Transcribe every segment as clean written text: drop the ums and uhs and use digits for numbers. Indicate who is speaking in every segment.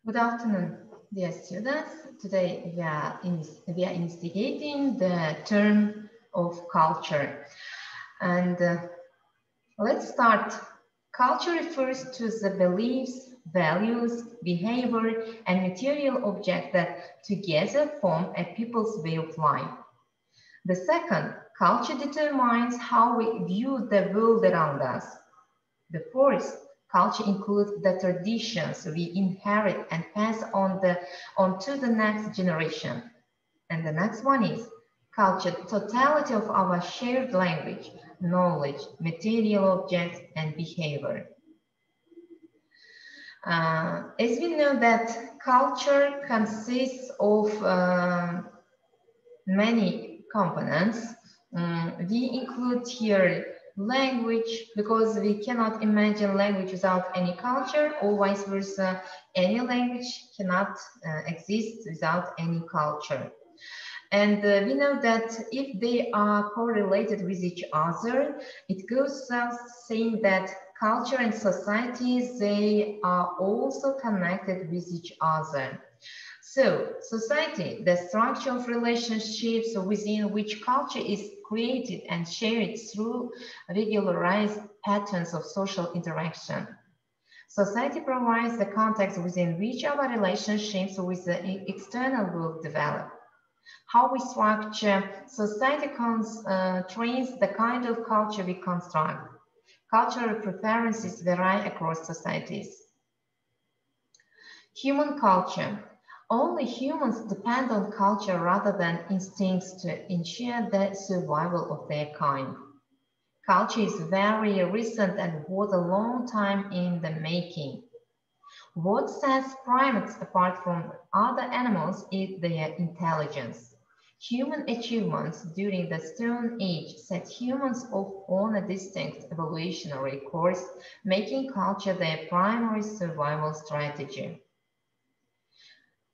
Speaker 1: Good afternoon, dear students. Today we are investigating the term of culture. And let's start. Culture refers to the beliefs, values, behavior, and material objects that together form a people's way of life. The second, culture determines how we view the world around us. The fourth, culture includes the traditions we inherit and pass on to the next generation. And the next one is culture, totality of our shared language, knowledge, material objects, and behavior. As we know that culture consists of many components. We include here language, because we cannot imagine language without any culture, or vice versa, any language cannot exist without any culture. And we know that if they are correlated with each other, it goes without saying that culture and societies, they are also connected with each other. So, society, the structure of relationships within which culture is created and shared through regularized patterns of social interaction. Society provides the context within which our relationships with the external world develop. How we structure society trains the kind of culture we construct. Cultural preferences vary across societies. Human culture. Only humans depend on culture rather than instincts to ensure the survival of their kind. Culture is very recent and was a long time in the making. What sets primates apart from other animals is their intelligence. Human achievements during the Stone Age set humans off on a distinct evolutionary course, making culture their primary survival strategy.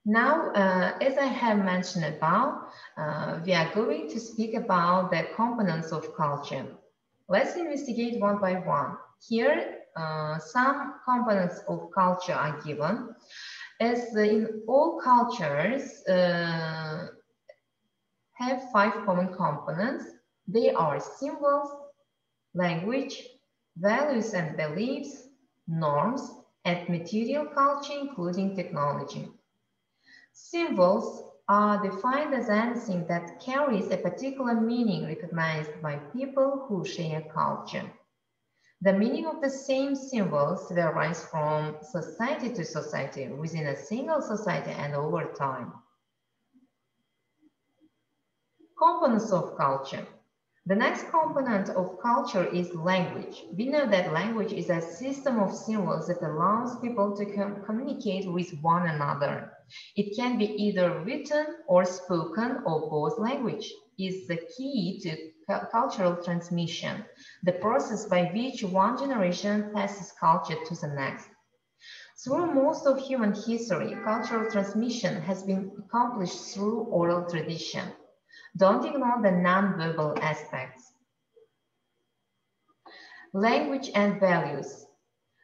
Speaker 1: Now, as I have mentioned above, we are going to speak about the components of culture. Let's investigate one by one. Here, some components of culture are given. As in all cultures have 5 common components. They are symbols, language, values and beliefs, norms, and material culture, including technology. Symbols are defined as anything that carries a particular meaning recognized by people who share culture. The meaning of the same symbols varies from society to society, within a single society and over time. Components of culture. The next component of culture is language. We know that language is a system of symbols that allows people to communicate with one another. It can be either written or spoken, or both. Language is the key to cultural transmission, the process by which one generation passes culture to the next. Through most of human history, cultural transmission has been accomplished through oral tradition. Don't ignore the non-verbal aspects. Language and values.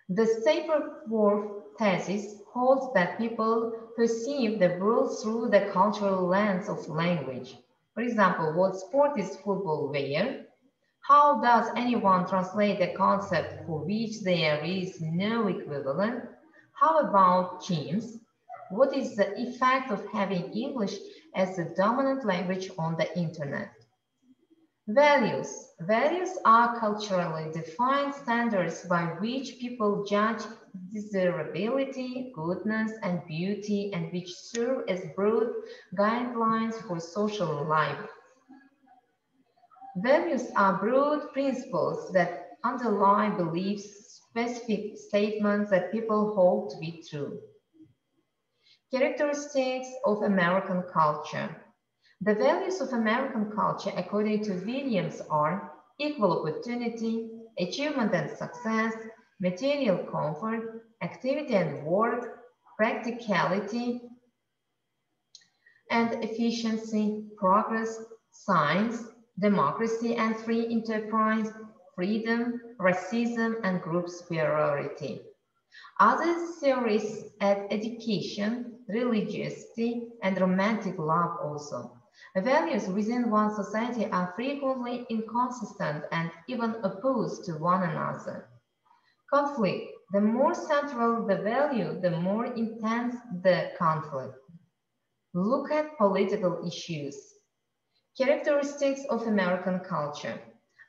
Speaker 1: The Sapir Whorf thesis holds that people perceive the world through the cultural lens of language. For example, what sport is football wear? How does anyone translate a concept for which there is no equivalent? How about teams? What is the effect of having English as the dominant language on the internet? Values. Values are culturally defined standards by which people judge desirability, goodness, and beauty, and which serve as broad guidelines for social life. Values are broad principles that underlie beliefs, specific statements that people hold to be true. Characteristics of American culture. The values of American culture, according to Williams, are equal opportunity, achievement and success, material comfort, activity and work, practicality and efficiency, progress, science, democracy and free enterprise, freedom, racism, and group superiority. Other theories add education, religiosity, and romantic love also. Values within one society are frequently inconsistent and even opposed to one another. Conflict. The more central the value, the more intense the conflict. Look at political issues. Characteristics of American culture.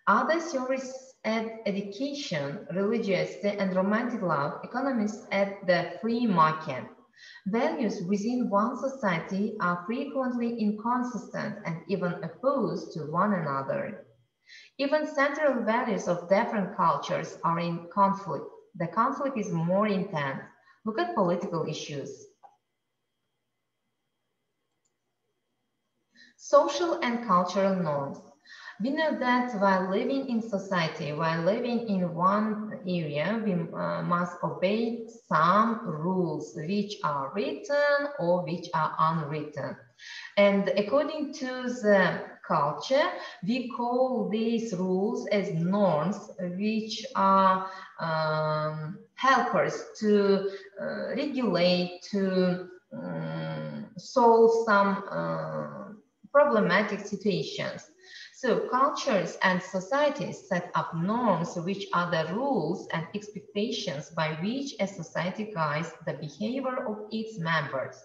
Speaker 1: Other theories add education, religiosity, and romantic love. Economists add the free market. Values within one society are frequently inconsistent and even opposed to one another. Even central values of different cultures are in conflict. The conflict is more intense. Look at political issues. Social and cultural norms. We know that while living in society, while living in one area, we must obey some rules which are written or which are unwritten. And according to the culture, we call these rules as norms, which are helpers to regulate, to solve some problematic situations. So cultures and societies set up norms which are the rules and expectations by which a society guides the behavior of its members.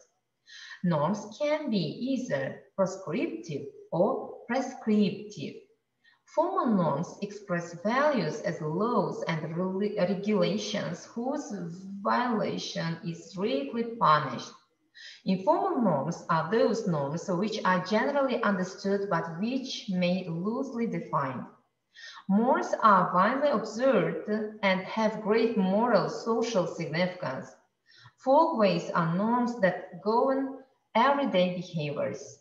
Speaker 1: Norms can be either prescriptive or prescriptive. Formal norms express values as laws and regulations whose violation is strictly punished. Informal norms are those norms which are generally understood but which may loosely defined. Mores are widely observed and have great moral social significance. Folkways are norms that govern everyday behaviors.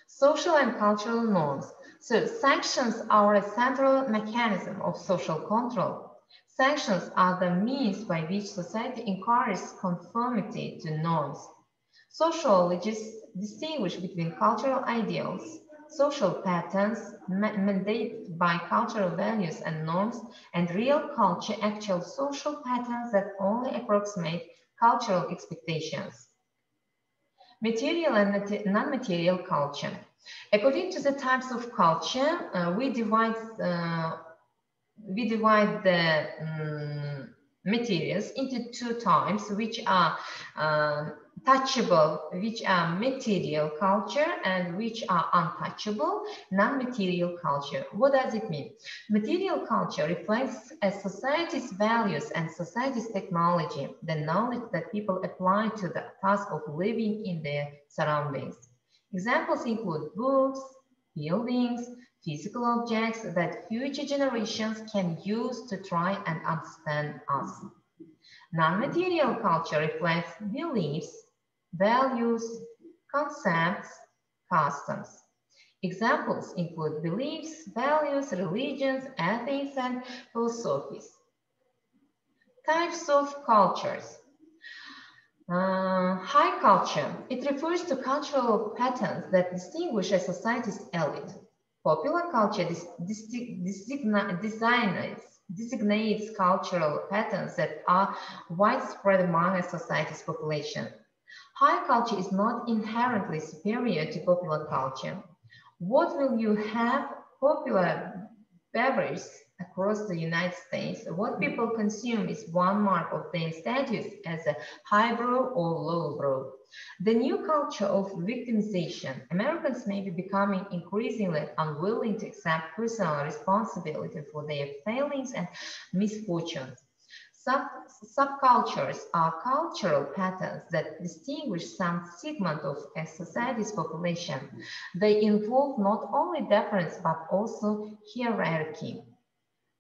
Speaker 1: Social and cultural norms. So sanctions are a central mechanism of social control. Sanctions are the means by which society encourages conformity to norms. Sociologists distinguish between cultural ideals, social patterns mandated by cultural values and norms, and real culture, actual social patterns that only approximate cultural expectations. Material and non-material culture. According to the types of culture, we divide the materials into two types, which are touchable, which are material culture, and which are untouchable, non-material culture. What does it mean? Material culture reflects a society's values and society's technology, the knowledge that people apply to the task of living in their surroundings. Examples include books, buildings, physical objects that future generations can use to try and understand us. Non-material culture reflects beliefs, values, concepts, customs. Examples include beliefs, values, religions, ethics, and philosophies. Types of cultures. High culture. It refers to cultural patterns that distinguish a society's elite. Popular culture designates cultural patterns that are widespread among a society's population. High culture is not inherently superior to popular culture. What will you have? Popular beverage across the United States, what people consume is one mark of their status as a highbrow or lowbrow. The new culture of victimization. Americans may be becoming increasingly unwilling to accept personal responsibility for their failings and misfortunes. Subcultures are cultural patterns that distinguish some segment of a society's population. They involve not only difference but also hierarchy.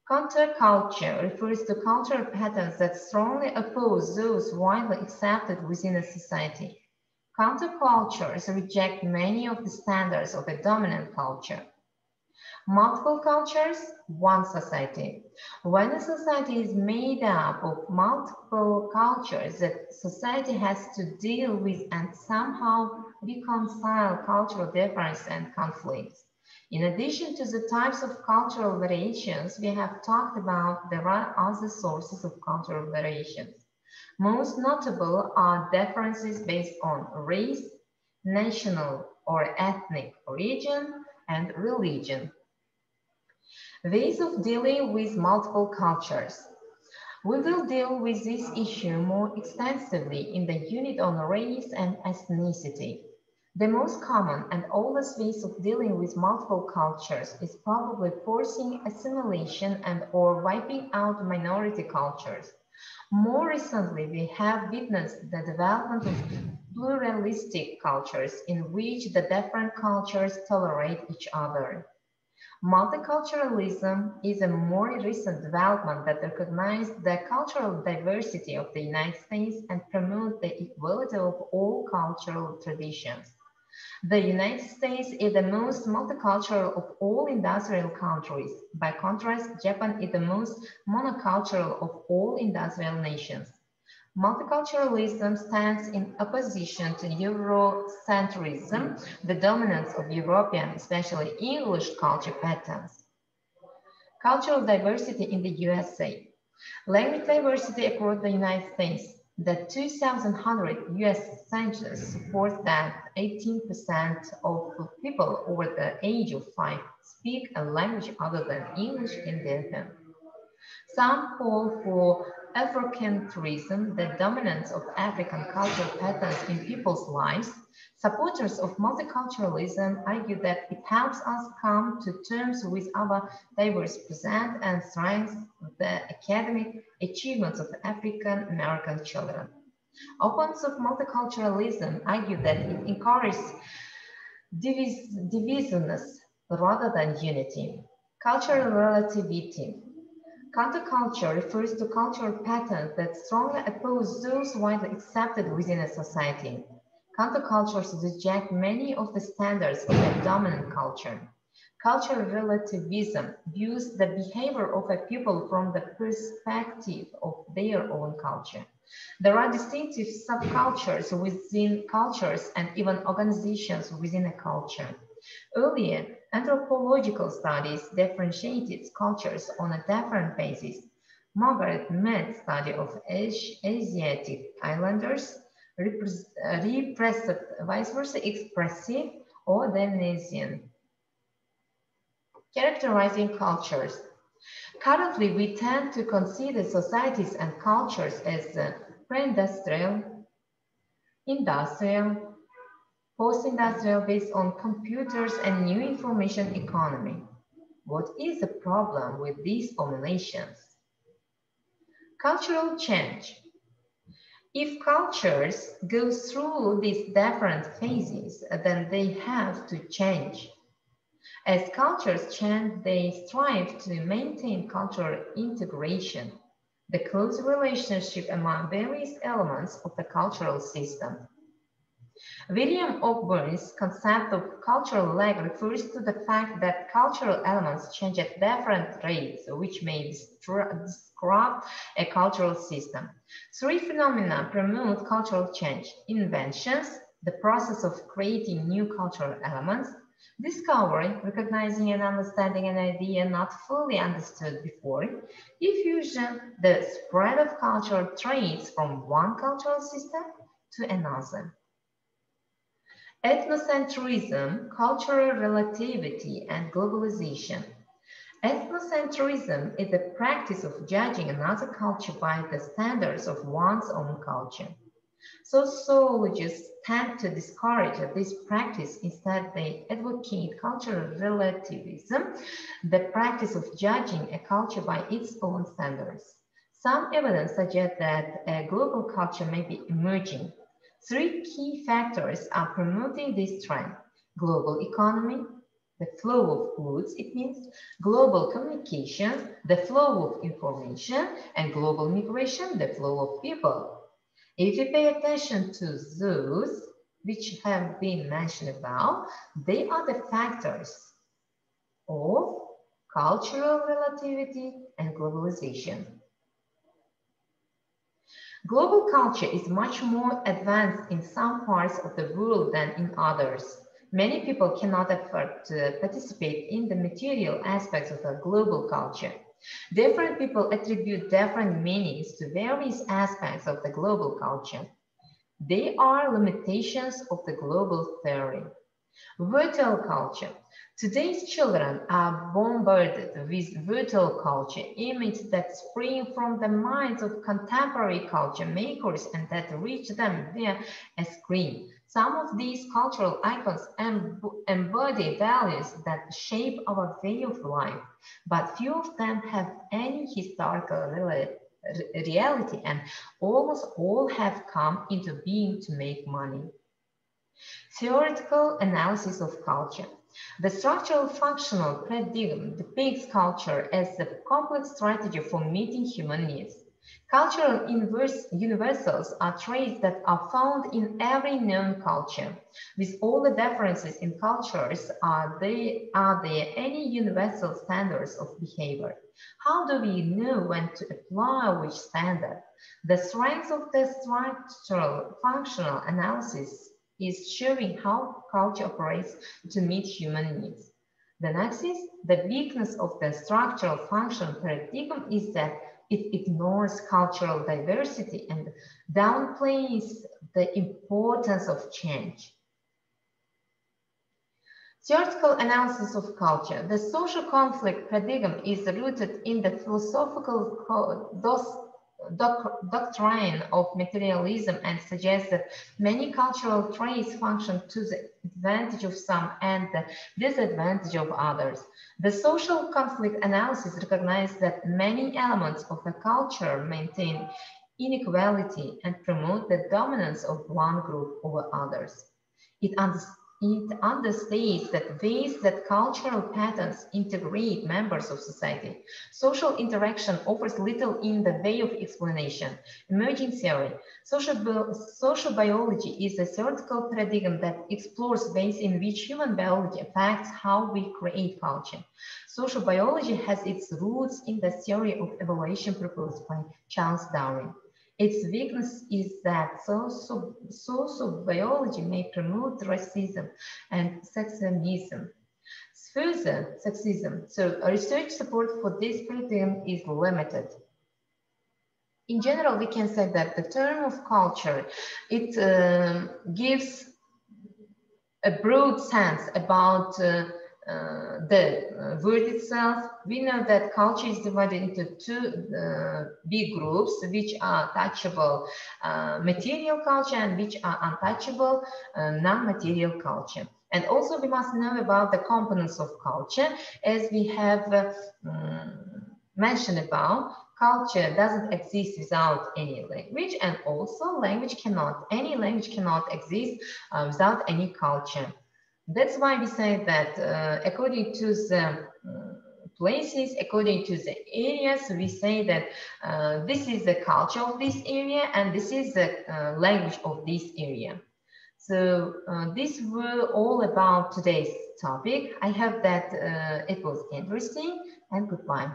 Speaker 1: Counterculture refers to cultural patterns that strongly oppose those widely accepted within a society. Countercultures reject many of the standards of a dominant culture. Multiple cultures, one society. When a society is made up of multiple cultures, that society has to deal with and somehow reconcile cultural difference and conflicts. In addition to the types of cultural variations we have talked about, there are other sources of cultural variations. Most notable are differences based on race, national or ethnic origin, and religion. Ways of dealing with multiple cultures. We will deal with this issue more extensively in the unit on race and ethnicity. The most common and oldest ways of dealing with multiple cultures is probably forcing assimilation and or wiping out minority cultures. More recently, we have witnessed the development of pluralistic cultures in which the different cultures tolerate each other. Multiculturalism is a more recent development that recognizes the cultural diversity of the United States and promotes the equality of all cultural traditions. The United States is the most multicultural of all industrial countries. By contrast, Japan is the most monocultural of all industrial nations. Multiculturalism stands in opposition to Eurocentrism, the dominance of European, especially English culture patterns. Cultural diversity in the USA. Language diversity across the United States. The 2000 US Census supports that 18% of people over the age of 5 speak a language other than English in their home. Some call for Africentrism, the dominance of African cultural patterns in people's lives. Supporters of multiculturalism argue that it helps us come to terms with our diverse present and strengthens the academic achievements of African American children. Opponents of multiculturalism argue that it encourages divisiveness rather than unity. Cultural relativity. Counterculture refers to cultural patterns that strongly oppose those widely accepted within a society. Countercultures reject many of the standards of a dominant culture. Cultural relativism views the behavior of a people from the perspective of their own culture. There are distinctive subcultures within cultures and even organizations within a culture. Earlier, anthropological studies differentiated cultures on a different basis. Margaret Mead's study of Asiatic islanders, repressive, vice versa, expressive, or Dionysian. Characterizing cultures. Currently, we tend to consider societies and cultures as pre-industrial, industrial, post-industrial based on computers and new information economy. What is the problem with these formulations? Cultural change. If cultures go through these different phases, then they have to change. As cultures change, they strive to maintain cultural integration, the close relationship among various elements of the cultural system. William Ogbur's concept of cultural lag refers to the fact that cultural elements change at different rates, which may describe a cultural system. Three phenomena promote cultural change: inventions, the process of creating new cultural elements; discovering, recognizing and understanding an idea not fully understood before; diffusion, the spread of cultural traits from one cultural system to another. Ethnocentrism, cultural relativity, and globalization. Ethnocentrism is the practice of judging another culture by the standards of one's own culture. Sociologists tend to discourage this practice. Instead, they advocate cultural relativism, the practice of judging a culture by its own standards. Some evidence suggests that a global culture may be emerging. Three key factors are promoting this trend: global economy, the flow of goods, it means, global communication, the flow of information, and global migration, the flow of people. If you pay attention to those which have been mentioned above, they are the factors of cultural relativity and globalization. Global culture is much more advanced in some parts of the world than in others. Many people cannot afford to participate in the material aspects of a global culture. Different people attribute different meanings to various aspects of the global culture. They are limitations of the global theory. Virtual culture. Today's children are bombarded with virtual culture images that spring from the minds of contemporary culture makers and that reach them via a screen. Some of these cultural icons embody values that shape our way of life, but few of them have any historical reality, and almost all have come into being to make money. Theoretical analysis of culture. The structural functional paradigm depicts culture as a complex strategy for meeting human needs. Cultural universals are traits that are found in every known culture. With all the differences in cultures, are there any universal standards of behavior? How do we know when to apply which standard? The strength of the structural functional analysis is showing how culture operates to meet human needs. The next is the weakness of the structural function paradigm is that it ignores cultural diversity and downplays the importance of change. Theoretical analysis of culture. The social conflict paradigm is rooted in the philosophical doctrine of materialism and suggests that many cultural traits function to the advantage of some and the disadvantage of others. The social conflict analysis recognizes that many elements of a culture maintain inequality and promote the dominance of one group over others. It understates that ways that cultural patterns integrate members of society. Social interaction offers little in the way of explanation. Emerging theory. Social biology is a theoretical paradigm that explores ways in which human biology affects how we create culture. Social biology has its roots in the theory of evolution proposed by Charles Darwin. Its weakness is that social biology may promote racism and sexism. Further, sexism. So research support for this paradigm is limited. In general, we can say that the term of culture, it gives a broad sense about the word itself. We know that culture is divided into two big groups, which are touchable material culture and which are untouchable non-material culture. And also we must know about the components of culture, as we have mentioned above. Culture doesn't exist without any language, and also any language cannot exist without any culture. That's why we say that according to the places, according to the areas, we say that this is the culture of this area and this is the language of this area. So these were all about today's topic. I hope that it was interesting, and goodbye.